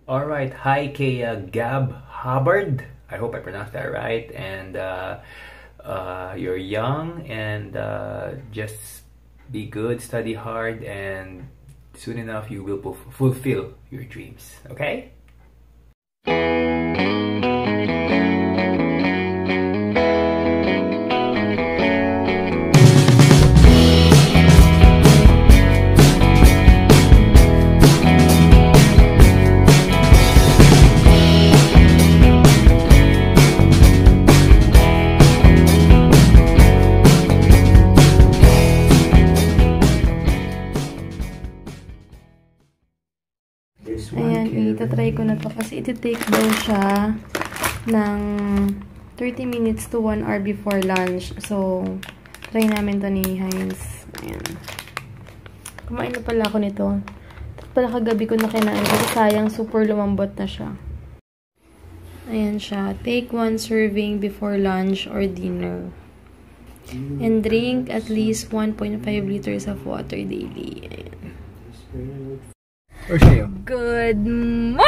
Alright, hi kay Gab Hubbard. I hope I pronounced that right. And you're young and just be good, study hard, and soon enough you will fulfill your dreams. Okay? Ayan, itatry ko na to kasi iti-take daw siya ng 30 minutes to 1 hour before lunch. So, try namin to ni Heinz. Ayan. Kumain na pala ako nito. Tapos pala kagabi ko na kinain kasi sayang super lumambot na siya. Ayan siya. Take 1 serving before lunch or dinner. And drink at least 1.5 liters of water daily. Ayan. Good morning!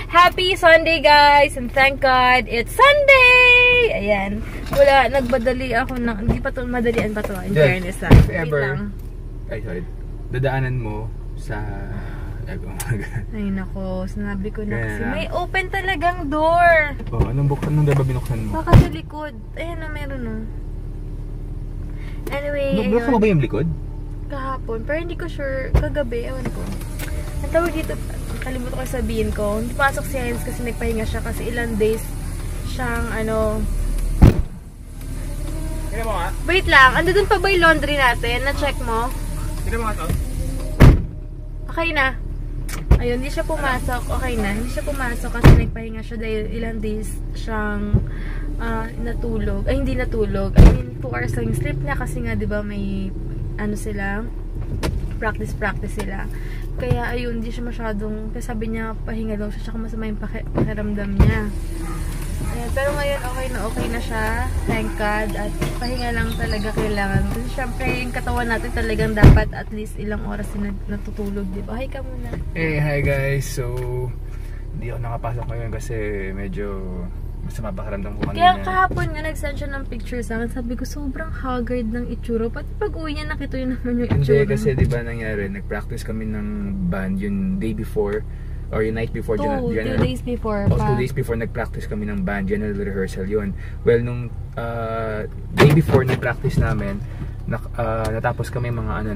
Happy Sunday, guys! And thank God, it's Sunday! Ayan. Wala, nagbadali ako na, hindi pa ito, madalian pa ito, in fairness lang. If ever, dadaanan mo sa, ay nako, sinabi ko na kasi, may open talagang door! Oh, anong door ba binuksan mo? Baka sa likod. Ayan na, meron o. Anyway, binuksan mo ba yung likod? Kahapon, pero hindi ko sure, kagabi, ewan ko. Ang tawag dito, kalimutan ko sabihin ko, hindi pasok si Heinz kasi nagpahinga siya kasi ilang days siyang Tignan mo nga. Wait lang, ando dun pa ba yung laundry natin? Na-check mo? Tignan mo nga to. Okay na. Ayun, hindi siya pumasok. Okay na, hindi siya pumasok kasi nagpahinga siya dahil ilang days siyang natulog. Ay, hindi natulog. I mean, 2 hours lang yung sleep niya kasi nga, di ba, may sila, practice sila. Kaya ayun, hindi siya masyadong, kasi sabi niya pahinga daw siya, tsaka masama yung pakiramdam niya. Ayan, pero ngayon okay na siya, thank God, at pahinga lang talaga kailangan. Kasi syempre yung katawan natin talagang dapat at least ilang oras din natutulog, di ba? Hi ka muna. Hey, hi guys. So, hindi ako nakapasok ngayon kasi medyo masama pakiramdam ko kanina. Kaya kahapon nga nag-send siya ng picture sa akin. Sabi ko, sobrang haggard ng itsura. Pati pag-uwi niya, nakita yun naman yung itsura. Hindi, kasi diba nangyari, nag-practice kami ng band yung day before, or yung night before. 2 days before pa. 2 days before nag-practice kami ng band, general rehearsal yun. Well, nung day before nag-practice namin, natapos kami mga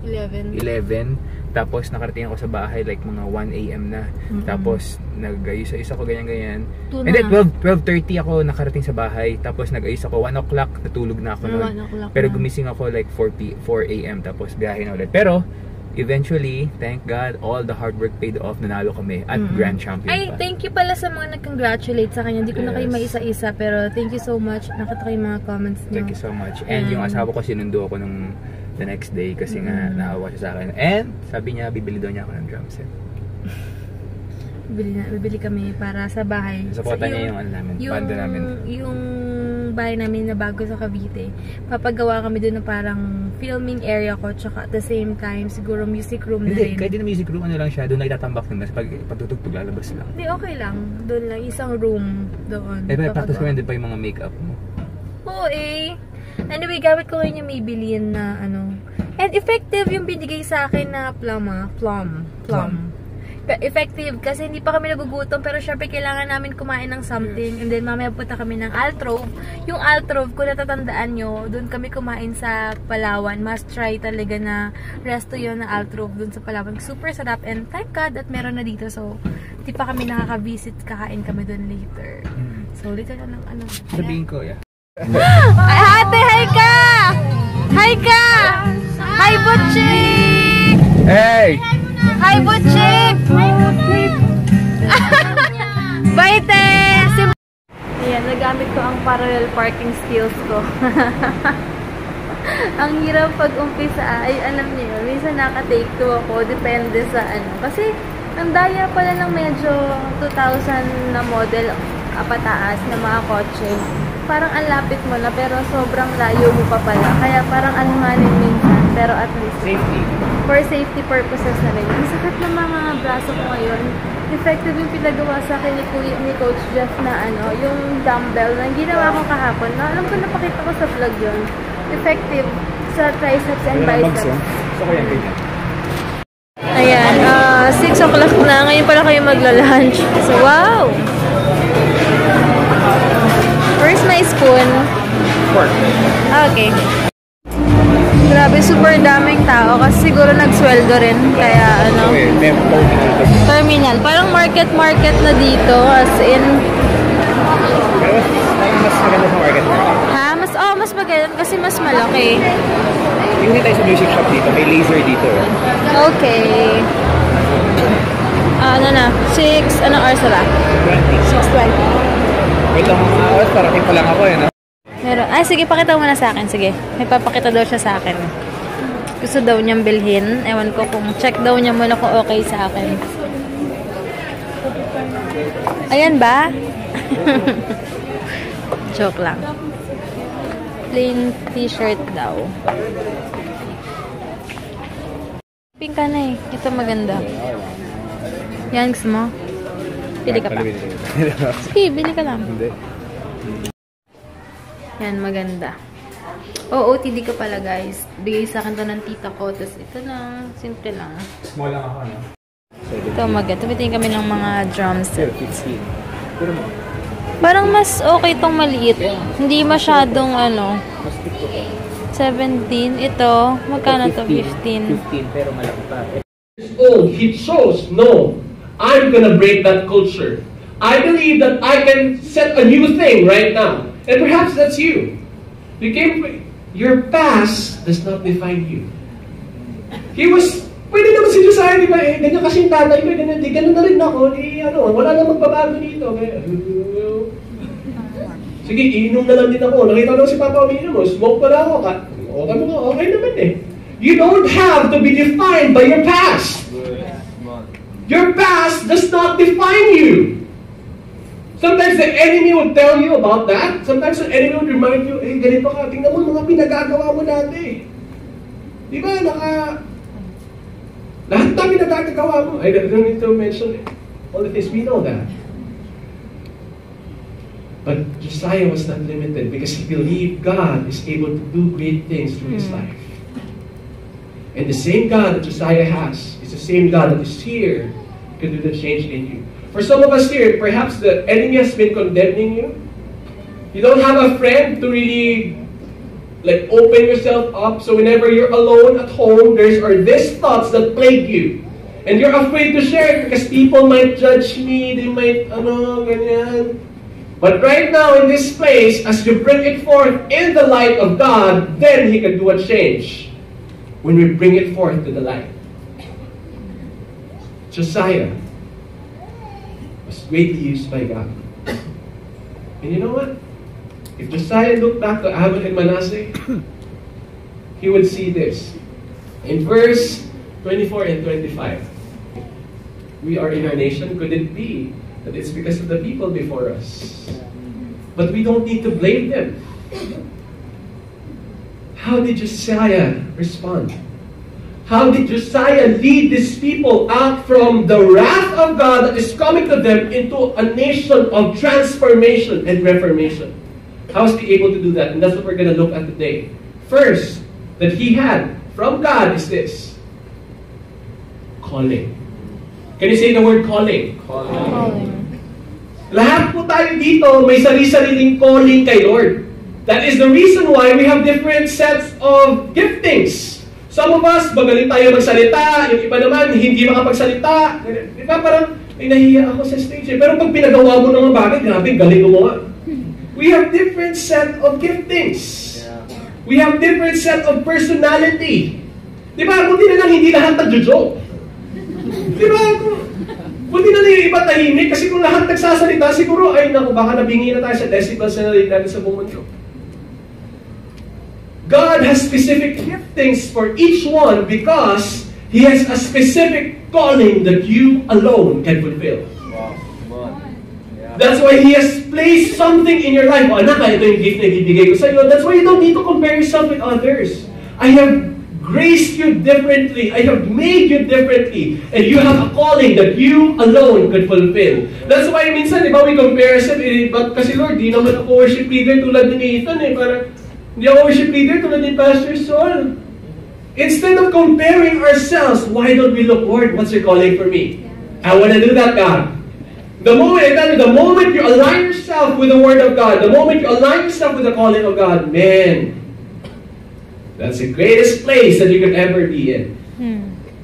11. Tapos nakarating ako sa bahay like mga 1 AM na. Tapos nag-ayos-ayos ako ganyan-ganyan. And then 12:30 ako nakarating sa bahay. Tapos nag-ayos ako 1 o'clock, natulog na ako noon. Pero gumising ako like 4 AM tapos biyahe na ulit. Pero eventually, thank God, all the hard work paid off. Nanalo kami at Grand Champion pa. Ay, thank you pala sa mga nag-congratulate sa kanya. Hindi ko na kayo maisa-isa, pero thank you so much. Nakita ko yung mga comments niyo. Thank you so much. And yung asawa ko, sinundo ako nung the next day kasi nga naawa siya sa akin. And sabi niya, bibili daw niya ako ng drum set. Bibili kami para sa bahay. Supporta niya yung banda namin. Yung bahay namin na bago sa Cavite. Papagawa kami doon na parang filming area ko, tsaka at the same time siguro music room na rin. Hindi, kahit din na music room, ano lang siya, doon nagtatambak na pagtutugtog, lalabas lang. Hindi, okay lang. Doon lang, isang room doon. Eh, practice ko din pa yung mga makeup mo. Oo anyway, gamit ko ngayon yung Maybelline na and effective yung binigay sa akin na plum. Effective kasi hindi pa kami nagugutom pero syempre kailangan namin kumain ng something and then mamaya punta kami ng Altrove. Yung Altrove, kung natatandaan nyo, doon kami kumain sa Palawan. Must try talaga na resto yun na Altrove doon sa Palawan. Super sarap and thank God at meron na dito. So, hindi pa kami nakaka-visit, kakain kami doon later. So, later na ng sabihin ko, Ay, ate, hi ka! Hi ka! Hi, Butchik! Hey! Hi, Butchik! Bye, te! Ayan, nagamit ko ang parallel parking skills ko. Ang hirap pag-umpisa. Ay, alam niyo, minsan naka-take 2 ako. Depende sa Kasi, ang daya pala ng medyo 2000 na model pataas na mga kotse. Parang ang lapit mo na, pero sobrang layo mo pa pala. Kaya parang alanganin minsan. pero at least Safety. for safety purposes na rin. Ang sakit ng mga braso ko ngayon. Effective yung pinagawa sa akin ni Coach Jeff na yung dumbbell na ginawa ko kahapon. Na, alam ko, napakita ko sa vlog yun. Effective sa triceps and biceps. Gusto ko yan ganyan. Ayan, 6 o'clock na. Ngayon pala kayo magla-lunch. So, wow! Where's my spoon? Pork. Okay. Grabe, super daming tao kasi siguro nagsweldo rin. Kaya Okay, terminal. Parang market na dito. As in... Pero mas maganda sa market. Ha? Mas maganda kasi mas malaki. Yung tayo sa music shop dito, may laser dito. Okay. Ano na? 6, anong hours na ba? 6:20. Wait lang mga hours, parating pa lang ako no? Meron. Sige, pakita mo na sa akin. Sige. May papakita daw siya sa akin. Gusto daw niyang bilhin. Ewan ko kung check daw niya muna kung okay sa akin. Ayan ba? Joke lang. Plain t-shirt daw. Pink ka na eh. Ito maganda. Yan, gusto mo? Pili ka pa. Sige, bili ka lang. Hindi. Yan, maganda. Oo, OTD ka pala, guys. Bigay sa akin to ng tita ko. Tapos ito na, simple lang. Small lang ako, no? Ito, maganda. Tumitingin kami ng mga drumset. 15. Pero mo. Parang mas okay tong maliit. Hindi masyadong, 17. Ito, magkano to? 15. 15, pero malaki pa. Oh, he chose, no, I'm gonna break that culture. I believe that I can set a new thing right now. And perhaps that's you. Your past does not define you. Pwede naman si Josiah, di ba? Ganyan kasing tatay ko, ganyan na rin ako. Wala na magbabago dito. Sige, iinom na lang din ako. Nakita ko si Papa umiinom. Smoke pala ako. Okay naman eh. You don't have to be defined by your past. Your past does not define you. Sometimes the enemy will tell you about that. Sometimes the enemy will remind you, ganito ka, tingnan mo mga pinagagawa mo dati. Di ba, lahat na pinagagawa mo. I don't need to mention all the things. We know that. But Josiah was not limited because he believed God is able to do great things through his life. And the same God that Josiah has is the same God that is here can do the change in you. For some of us here, perhaps the enemy has been condemning you. You don't have a friend to really open yourself up. So whenever you're alone at home, there are these thoughts that plague you. And you're afraid to share it because people might judge me, they might, ganyan. But right now in this place, as you bring it forth in the light of God, then He can do a change. When we bring it forth to the light. Josiah was greatly used by God. And you know what? If Josiah looked back to Amon and Manasseh, he would see this. In verse 24 and 25, we are in our nation. Could it be that it's because of the people before us? But we don't need to blame them. How did Josiah respond? How did Josiah lead these people out from the wrath of God that is coming to them into a nation of transformation and reformation? How was he able to do that? And that's what we're going to look at today. First, that he had from God is this. Calling. Can you say the word calling? Calling. Lahat po tayo dito may sarili-sariling calling kay Lord. That is the reason why we have different sets of giftings. Some of us, magaling tayo magsalita. Yung iba naman, hindi makapagsalita. Di ba parang, nahihiya ako sa stage. Pero pag pinagawa mo ng mga bagay, grabe, galing mo nga. We have different set of giftings. We have different set of personality. Di ba? Buti na lang hindi lahat nagjo-joke. Di ba? Buti na lang yung iba tahimik. Kasi kung lahat nagsasalita, siguro, ay naku, baka nabingi na tayo sa decibels na narinig natin sa buong mundo. God has specific giftings for each one because He has a specific calling that you alone can fulfill. That's why He has placed something in your life. Anak, ito yung gift na ibibigay ko sa iyo. That's why you don't need to compare yourself with others. I have graced you differently. I have made you differently. And you have a calling that you alone could fulfill. That's why minsan, di ba, we compare ourselves, but kasi Lord, di naman ako worship leader tulad ni Nathan eh. Parang, hindi ako worship leader tulad ni Pastor Saul. Instead of comparing ourselves, why don't we look, Lord, what's your calling for me? I want to do that, God. The moment you align yourself with the Word of God, the moment you align yourself with the calling of God, man, that's the greatest place that you could ever be in.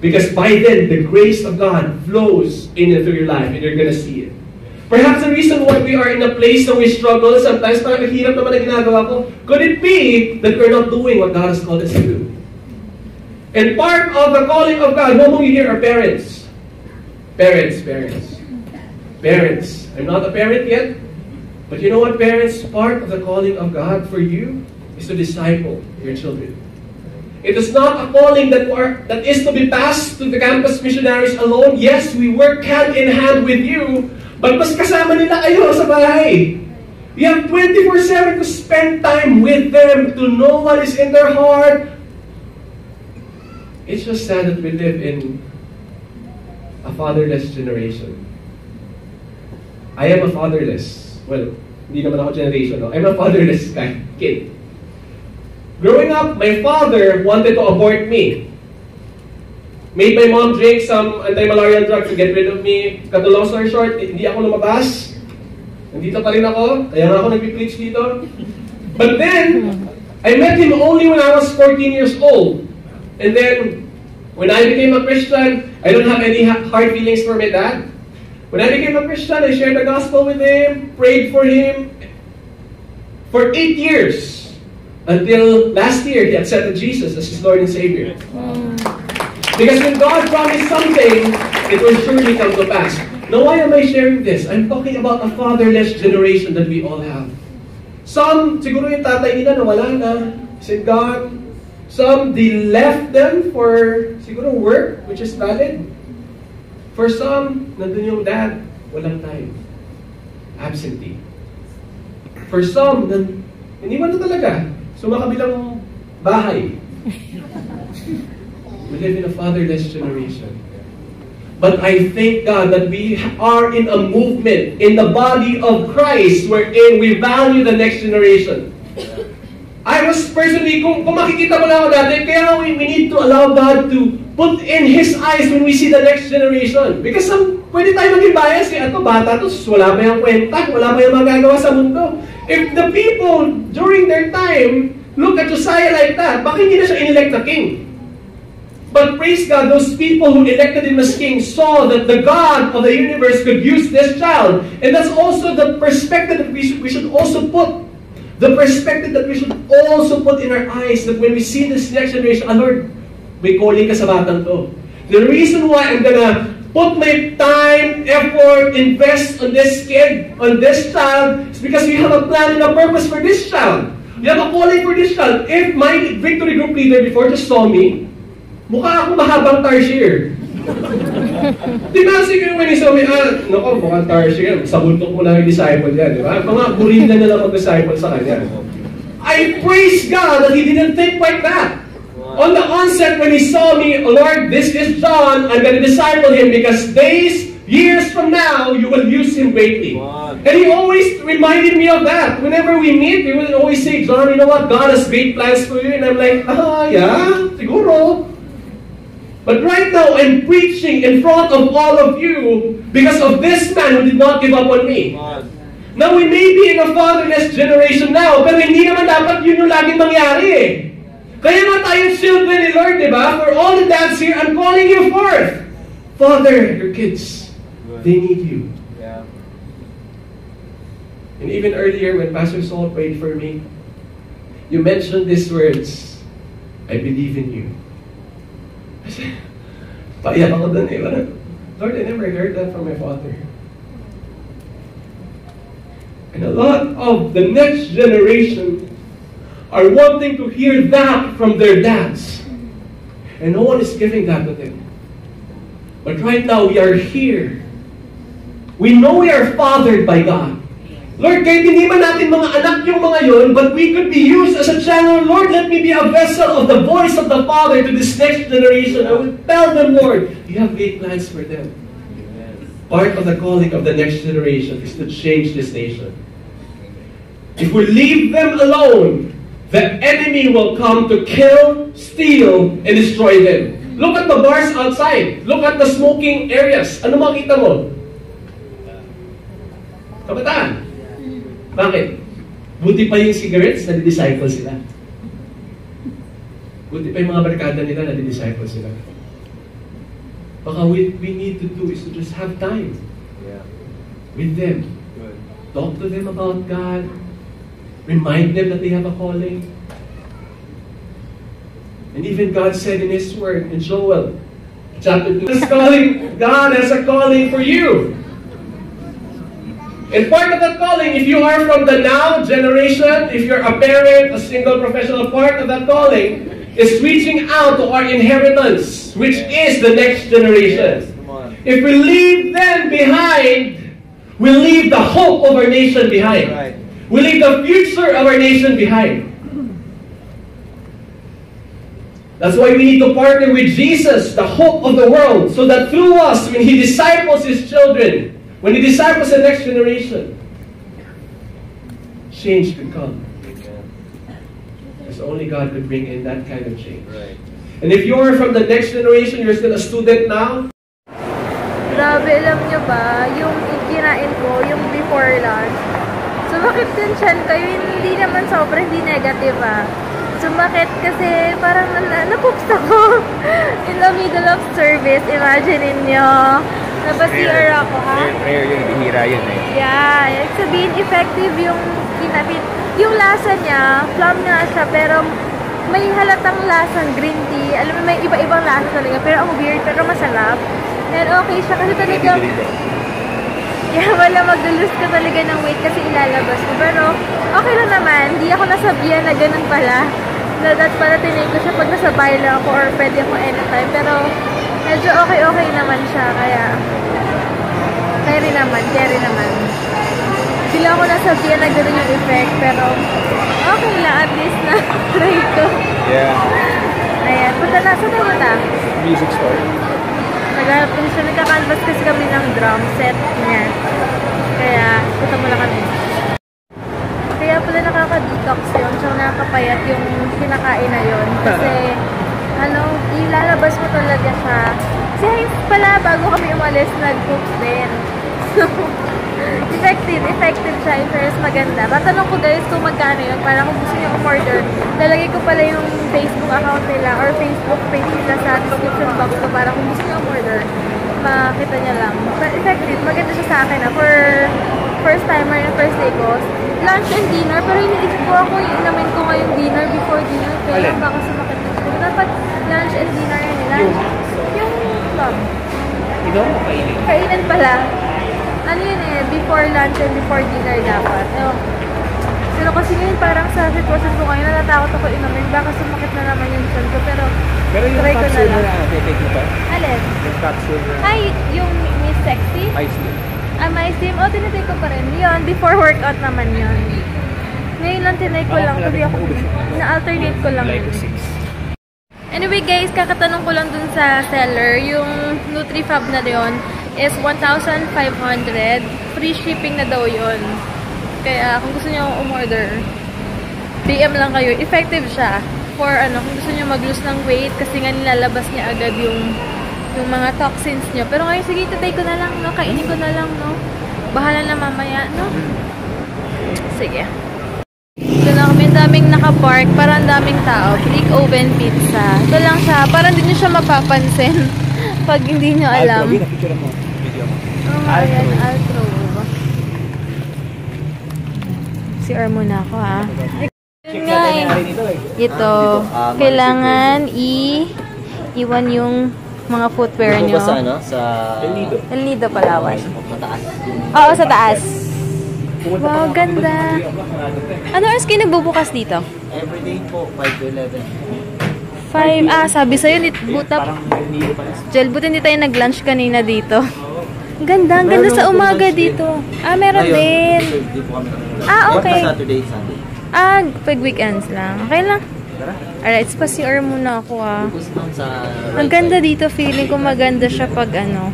Because by then, the grace of God flows in and through your life, and you're going to see it. Perhaps the reason why we are in a place that we struggle, sometimes parang hirap naman ang ginagawa ko, could it be that we're not doing what God has called us to do? And part of the calling of God, what we hear are parents. Parents. I'm not a parent yet, but you know what, parents? Part of the calling of God for you is to disciple your children. It is not a calling that is to be passed to the campus missionaries alone. Yes, we work hand in hand with you, but mas kasama nila kayo sa bahay. You have 24/7 to spend time with them, to know what is in their heart. It's just sad that we live in a fatherless generation. I am a fatherless. Well, hindi naman ako generation, no? I'm a fatherless kid. Growing up, my father wanted to abort me. Made my mom drink some anti-malarial drugs to get rid of me. Cut the long story short, hindi ako lumabas. Nandito pa rin ako. Kaya nga ako nag-preach dito. But then, I met him only when I was 14 years old. And then, when I became a Christian, I don't have any hard feelings for my dad. When I became a Christian, I shared the gospel with him, prayed for him for 8 years. Until last year, he accepted Jesus as his Lord and Savior. Because when God promised something, it will surely come to pass. Now, why am I sharing this? I'm talking about a fatherless generation that we all have. Some, siguro yung tatay nila nawala na, said God. Some, they left them for, siguro, work, which is valid. For some, nandun yung dad, walang time. Absentee. For some, iniwan na talaga. Sumakabilang bahay. We live in a fatherless generation. But I thank God that we are in a movement in the body of Christ wherein we value the next generation. I was personally, kung makikita mo na ako dati, kaya we need to allow God to put in His eyes when we see the next generation. Because pwede tayo maging bias, ato bata to, wala pa yung kwenta, wala pa yung magagawa sa mundo. If the people during their time look at Josiah like that, bakit hindi na siya inelect na king? But praise God, those people who elected him as king saw that the God of the universe could use this child. And that's also the perspective that we should also put. The perspective that we should also put in our eyes, that when we see this next generation, Lord, may calling ka sa batang to. The reason why I'm gonna put my time, effort, invest on this kid, on this child, is because we have a plan and a purpose for this child. We have a calling for this child. If my victory group leader before just saw me, mukha ako mahabang tarsier. Diba siguro when he saw me, nako, mukhang tarsier, sa buntok mo lang yung disciple yan, diba? Mga burila na lang mag-disciple sa kanya. I praise God that He didn't think like that. On the onset, when He saw me, oh Lord, this is John, I'm going to disciple him because years from now, you will use him greatly. And He always reminded me of that. Whenever we meet, He will always say, John, you know what? God has great plans for you. And I'm like, yeah, siguro. But right now, I'm preaching in front of all of you because of this man who did not give up on me. Now, we may be in a fatherless generation now, pero hindi naman dapat yun yung laging mangyari eh. Kaya nga tayong children ni Lord, di ba? For all the dads here, I'm calling you forth. Father, your kids, they need you. Yeah. And even earlier, when Pastor Saul prayed for me, you mentioned these words, I believe in you. Paiyak ako dun eh. Lord, I never heard that from my father. And a lot of the next generation are wanting to hear that from their dads. And no one is giving that to them. But right now, we are here. We know we are fathered by God. Lord, kahit hindi man natin mga anak yung mga yon, but we could be used as a channel. Lord, let me be a vessel of the voice of the Father to this next generation. I will tell them, Lord, you have great plans for them. Part of the calling of the next generation is to change this nation. If we leave them alone, the enemy will come to kill, steal, and destroy them. Look at the bars outside. Look at the smoking areas. Ano makita mo? Kabataan. Bakit? Buti pa yung cigarettes, nadi-disciple sila. Buti pa yung mga barkada nila, nadi-disciple sila. Baka what we need to do is to just have time with them. Talk to them about God. Remind them that they have a calling. And even God said in His Word, in Joel, chapter 2, God has a calling for you. And part of that calling, if you are from the now generation, if you're a parent, a single professional, part of that calling is reaching out to our inheritance, which is the next generation. If we leave them behind, we leave the hope of our nation behind. We leave the future of our nation behind. That's why we need to partner with Jesus, the hope of the world, so that through us, when He disciples His children, when He disciples the next generation, change could come. Because only God could bring in that kind of change. Right. And if you're from the next generation, you're still a student now. Grabe, alam nyo ba, yung kinain ko, yung before lunch, sumakit yung chan ko, hindi naman sobrang, hindi negative Sumakit kasi parang napoops ako in the middle of service. Imagine ninyo. Napasir ako, Rare yun, bihira yun Yeah, sabihin effective yung kinapit. Yung lasa niya, plum nga siya, pero may halatang lasang green tea. Alam mo, may iba-ibang lasa talaga, pero ang weird, pero masarap. And okay siya kasi talaga, wala mag-lose ka talaga ng weight kasi ilalabas mo. Pero okay lang naman, hindi ako nasabihan na ganun pala. That pala tinake ko siya pag nasabay lang ako or pwede ako anytime. Pero medyo okay naman siya, kaya carry naman. Hindi lang ako nasabihan na gano'n yung effect, pero okay lang, at least na try ko. Yeah. Ayan, punta na, saan tayo ta? Music store. Nagka-canvas kasi kami ng drum set niya. Kaya, punta muna kami. Kaya pala nakaka-detox yun, so nakakapayat yung kinakain na yun. Kasi, ilalabas mo talaga siya. Si Heinz pala, bago kami umalis, nag-cook din. So, effective siya. In fairness, maganda. Tatanong ko guys kung magkano yun, para kung gusto nyo umorder. Lalagay ko pala yung Facebook account nila or Facebook page nila sa description box ko para kung gusto nyo umorder, makita nyo lang. But effective, maganda siya sa akin for first timer yung first day ko. Lunch and dinner, pero iniisip ko ako yung inamin ko ngayong dinner before dinner. Kaya baka sumakit yung ko. Dapat lunch and dinner yun. Yung club. Ikaw mo kainin? Kainin pala. Ano yun before lunch and before dinner dapat. Pero kasi ngayon parang sa sitwasyon ko ngayon, natatakot ako inamin. Baka sumakit na naman yung chan ko. Pero yung try ko na capsule lang. Take mo pa? Alin? Yung capsule na... Ay, yung Miss Sexy? Ice cream. My steam. Tinatake ko pa rin. Yun, before workout naman yun. Ngayon lang tinake ko lang. Kasi ako, na-alternate ko lang. Anyway guys, kakatanong ko lang dun sa seller. Yung NutriFab na yun is 1,500. Free shipping na daw yun. Kaya kung gusto nyo umorder, PM lang kayo. Effective siya. For kung gusto nyo mag-lose ng weight kasi nga nilalabas niya agad yung mga toxins nyo. Pero ngayon, sige, tatay ko na lang, no? Kainin ko na lang, no? Bahala na mamaya, no? Sige. Ito na kami, daming nakapark, parang daming tao. Brick Oven Pizza. Ito lang siya, parang hindi nyo siya mapapansin pag hindi nyo alam. Video mo. Ayan, Altro. CR muna ako, ha? Yun nga, ito, kailangan iwan yung mga footwear nyo. Sa ano? Sa... El Nido, Palawan. Mataas. Oo, sa taas. Wow, ganda. Ano oras kayo nagbubukas dito? Everyday po, 5 to 11. 5, sabi sa'yo, Jel, buti hindi tayo nag-lunch kanina dito. Ganda, ang ganda sa umaga dito. Ah, meron din. Hindi po kami nakakita. Ah, okay. Saturday, Sunday. Ah, pag weekends lang. Okay lang. Tara. Alright, pa-CR muna ako Focus lang sa Ang ganda dito, feeling ko maganda siya pag ano.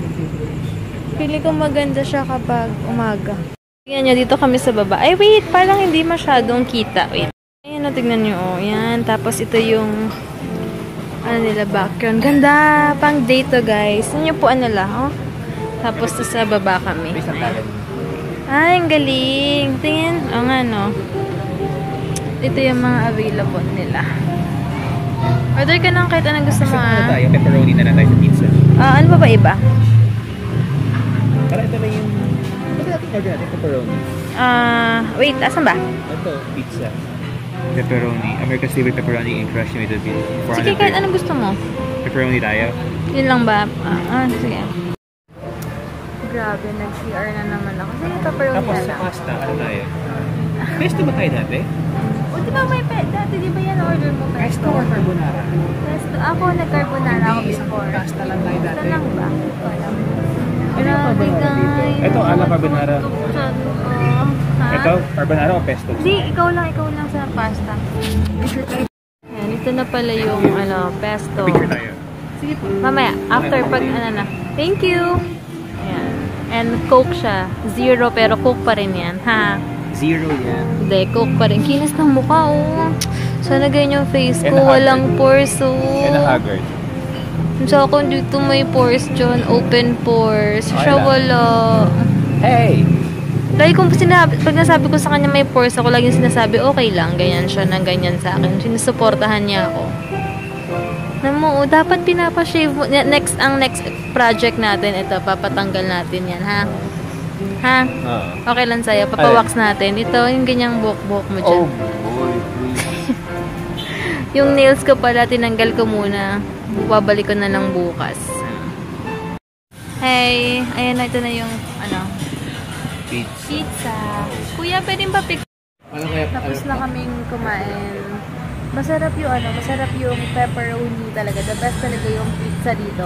Feeling ko maganda siya kapag umaga. Tingnan nyo, dito kami sa baba. Ay, wait, parang hindi masyadong kita. Wait. Ayan, tignan nyo, oh. Yan, tapos ito yung ano nila, background. Ganda, pang date to, guys. Yan yung po ano lang, oh. Tapos sa baba kami. Ay, ang galing. Tingin, oh nga, no. Ito yung mga available nila. Order ka ng kahit anong gusto mo, Ano tayo? Pepperoni na lang tayo sa pizza. Ano pa ba iba? Para ito lang yung... Ito natin order natin, pepperoni. Wait, asan ba? Ito, pizza. Pepperoni. America's favorite pepperoni in crushed tomato bean. Sige, kahit anong gusto mo. Pepperoni tayo. Yun lang ba? Sige. Grabe, nag-CR na naman ako. Sige, pepperoni Tapos na sa lang. pasta, ano tayo? Pesto ba tayo dati? O, di ba may dati, di ba yan order mo pesto? Pesto or carbonara? Pesto. Ako, nag-carbonara ako before. Pasta lang tayo dati. Ito lang ba? Wala. Ano yung carbonara dito? Ito, ala carbonara. Ito, carbonara o pesto? Hindi, ikaw lang sa pasta. Yan, ito na pala yung pesto. Picture tayo. Sige po. Mamaya, after pag na. Thank you! Ayan. And Coke siya. 0 pero Coke pa rin yan. Ha? 0 yan. Hindi, Coke pa rin. Kinis ng mukha, oh. Sana ganyan yung face ko. And haggard. Walang pores, oh. And a haggard. So, kung dito may pores dyan, open pores. Siya lang. wala. Hey! Lagi kong pag nasabi ko sa kanya may pores ako, laging sinasabi, okay lang, ganyan siya, nang ganyan sa akin. Sinusuportahan niya ako. Namo, dapat pinapashave mo. Ang next project natin, ito, papatanggal natin yan, ha? Ha? Okay lang sa'yo, papawax natin. Ito, yung ganyang buhok-buhok mo dyan. Oh boy, please. Yung nails ko pala, tinanggal ko muna. Babalik ko na lang bukas. Hey, ayan na, ito na yung, pizza. Kuya, pwedeng ba pick? Tapos na kaming kumain. Masarap yung pepperoni talaga. The best talaga yung pizza dito.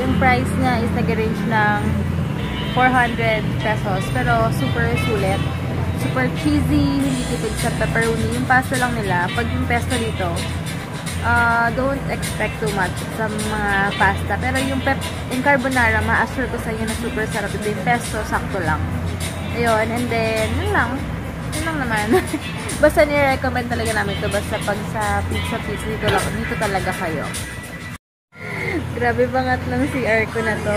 Yung price niya is nag-range ng 400 pesos. Pero super sulit. Super cheesy, hindi tipid sa pepperoni. Yung pasta lang nila. Pag yung pesto dito, don't expect too much sa mga pasta. Pero yung carbonara, ma-assure ko sa inyo na super sarap. Ito yung pesto, sakto lang. Ayun, and then, yun lang naman. Basta nire-recommend talaga namin ito. Basta pag sa pizza, dito talaga kayo. Grabe, bangat lang CR ko na to.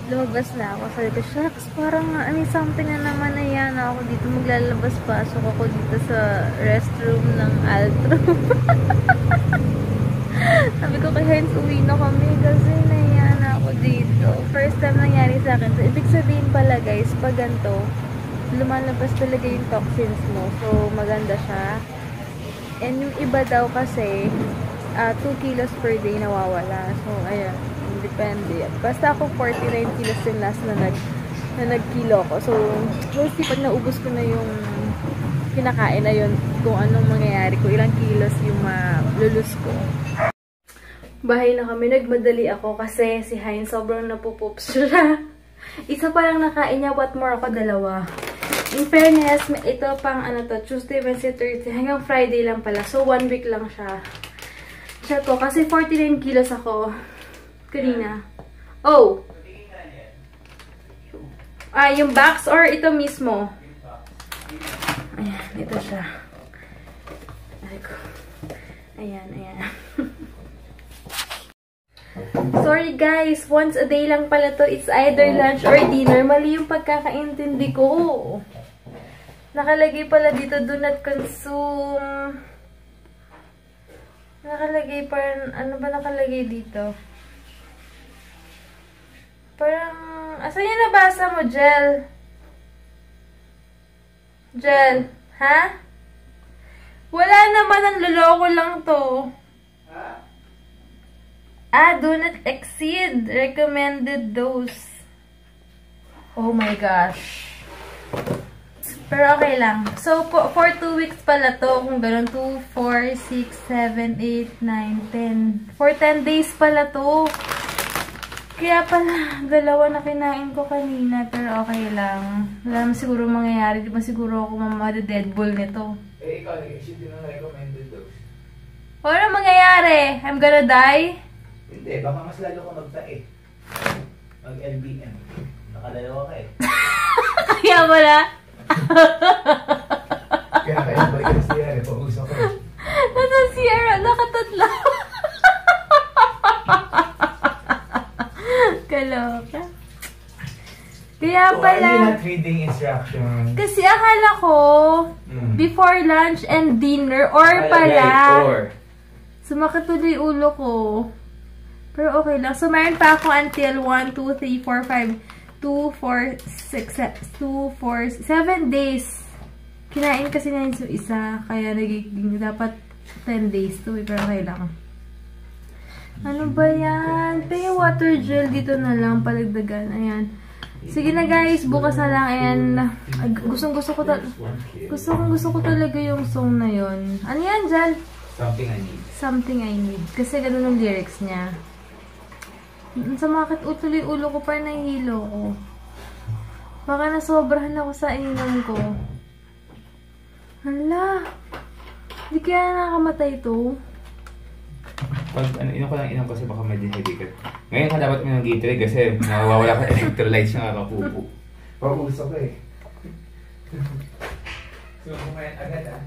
Lumabas na ako. Sabi ko, shucks, parang may something na naman na yan ako dito. Maglalabas pasok ako dito sa restroom ng Altro. Sabi ko kay Hens, uwi na kami kasi nahiyan ako dito. First time nangyari sa akin. So, ibig sabihin pala guys, pag ganito, lumalabas talaga yung toxins mo. So, maganda siya. And yung iba daw kasi, 2 kilos per day nawawala. So, ayan. Depende. Basta ako 49 kilos yung last na nag-kilo ko. So, mostly pag naubos ko na yung kinakain na yun, kung anong mangyayari ko, ilang kilos yung lulus ko. Bahay na kami. Nagmadali ako kasi si Hein sobrang napupups siya. Isa pa lang nakain niya. What more ako? 2. In fairness, ito pang Tuesday, Wednesday, Thursday. Hanggang Friday lang pala. So, 1 week lang siya. Check ko. Kasi 49 kilos ako. Kanina. Oh! Yung box or ito mismo? Ayan, ito siya. Ayan. Sorry guys, once a day lang pala to. It's either lunch or dinner. Mali yung pagkakaintindi ko. Nakalagay pala dito, do not consume. Nakalagay parang, ano ba nakalagay dito? Parang, asan yung nabasa mo, Jel? Jel, ha? Wala naman, ang loloko lang to. Do not exceed recommended dose. Oh my gosh. Pero okay lang. So, for 2 weeks pala to. Kung gano'n, 2, 4, 6, 7, 8, 9, 10. For 10 days pala to. Kaya pala, dalawa na kinain ko kanina, pero okay lang. Wala naman siguro mangyayari. Di ba siguro ako mamada-deadball nito? Eh, ikaw, nag-isip din ng recommended dose. Wala mangyayari. I'm gonna die. Hindi, baka mas lalo ka magtae. Mag-LBM. Nakadalawa ka eh. Kaya wala. Kaya balik ka siya eh, pag-usap ko. Nasa Sierra, nakatatlo. Kaloka. Kaya So, pala. are you not reading instructions? Kasi akala ko, before lunch and dinner, or Akala pala. like, or. Sumakit tuloy ulo ko. Pero okay lang. So, meron pa ako until 1, 2, 3, 4, 5, 2, 4, 6, 7 days. Kinain kasi na yung isa. Kaya nagiging dapat 10 days to. Pero okay lang. Ano ba yan? Pero yung water gel dito na lang. Palagdagan. Ayan. Sige na guys. Bukas na lang. Ayan. Gusto ko talaga yung song na yon. Ano yan dyan? Something I need. Something I need. Kasi ganun ang lyrics niya. Sumakit tuloy ulo ko, parang nahihilo ko. Baka nasobrahan ako sa inom ko. Hala. Hindi kaya nakamatay to. Pag inom ko lang kasi baka medyo heavy ka. Ngayon ka dapat may ng Gatorade kasi nawawala ka electrolytes na kakapupo. Papuso ko eh. So, kumain agad ah.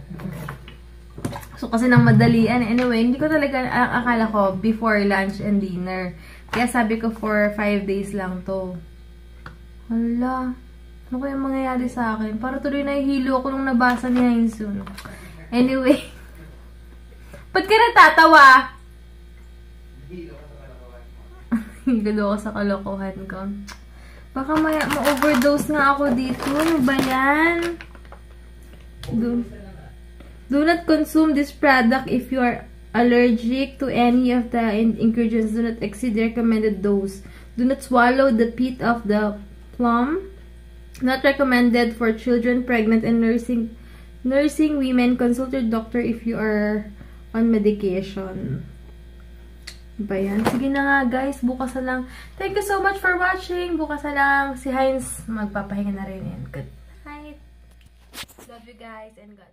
So, kasi nang madalian. Anyway, hindi ko talaga akala ko before lunch and dinner. Kaya sabi ko for 5 days lang to. Hala. Ano kaya mangyayari sa akin? Para tuloy nahihilo ako nung nabasa ni Heinsoon. Anyway. Ba't ka natatawa? Hilo ako sa kalokohan ko. Baka ma-overdose nga ako dito. Ano ba yan? Do not consume this product if you are allergic to any of the ingredients. Do not exceed the recommended dose. Do not swallow the pit of the plum. Not recommended for children, pregnant, and nursing women. Consult your doctor if you are on medication. Ba yan? Sige na nga guys, bukas na lang. Thank you so much for watching. Bukas na lang si Heinz magpapahinga na rin. And good night. Love you guys and God.